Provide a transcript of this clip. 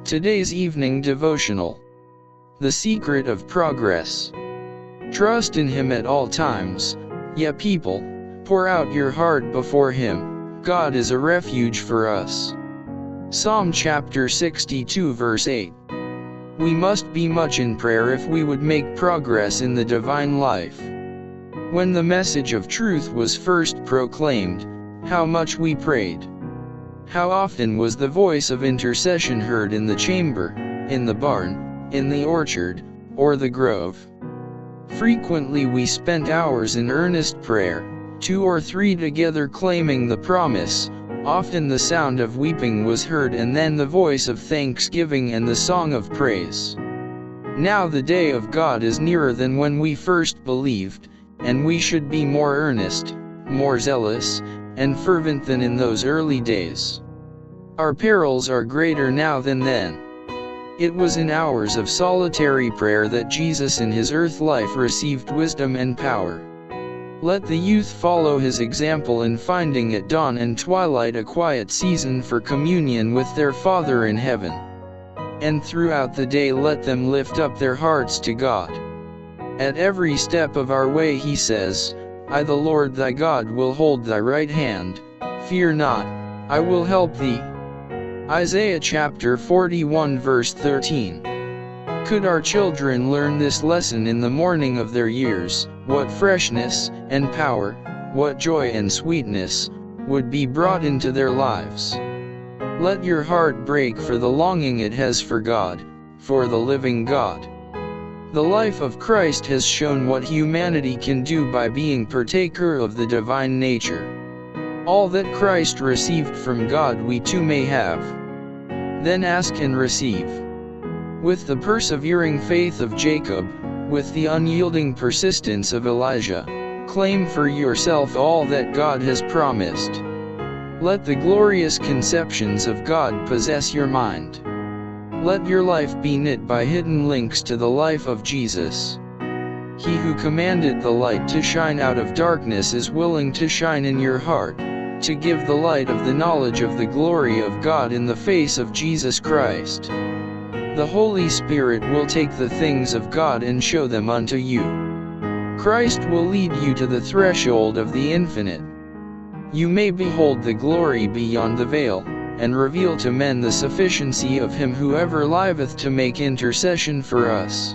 Today's evening devotional. The secret of progress. Trust in Him at all times, ye people, pour out your heart before Him, God is a refuge for us. Psalm chapter 62 verse 8. We must be much in prayer if we would make progress in the divine life. When the message of truth was first proclaimed, how much we prayed. How often was the voice of intercession heard in the chamber, in the barn, in the orchard, or the grove? Frequently we spent hours in earnest prayer, 2 or 3 together claiming the promise. Often the sound of weeping was heard and then the voice of thanksgiving and the song of praise. Now the day of God is nearer than when we first believed, and we should be more earnest, more zealous, and fervent than in those early days. Our perils are greater now than then. It was in hours of solitary prayer that Jesus in His earth life received wisdom and power. Let the youth follow His example in finding at dawn and twilight a quiet season for communion with their Father in heaven. And throughout the day let them lift up their hearts to God. At every step of our way He says, I the Lord thy God will hold thy right hand, fear not, I will help thee. Isaiah chapter 41 verse 13. Could our children learn this lesson in the morning of their years, what freshness and power, what joy and sweetness, would be brought into their lives. Let your heart break for the longing it has for God, for the living God. The life of Christ has shown what humanity can do by being partaker of the divine nature. All that Christ received from God we too may have. Then ask and receive. With the persevering faith of Jacob, with the unyielding persistence of Elijah, claim for yourself all that God has promised. Let the glorious conceptions of God possess your mind. Let your life be knit by hidden links to the life of Jesus. He who commanded the light to shine out of darkness is willing to shine in your heart, to give the light of the knowledge of the glory of God in the face of Jesus Christ. The Holy Spirit will take the things of God and show them unto you. Christ will lead you to the threshold of the infinite. You may behold the glory beyond the veil, and reveal to men the sufficiency of Him who ever liveth to make intercession for us.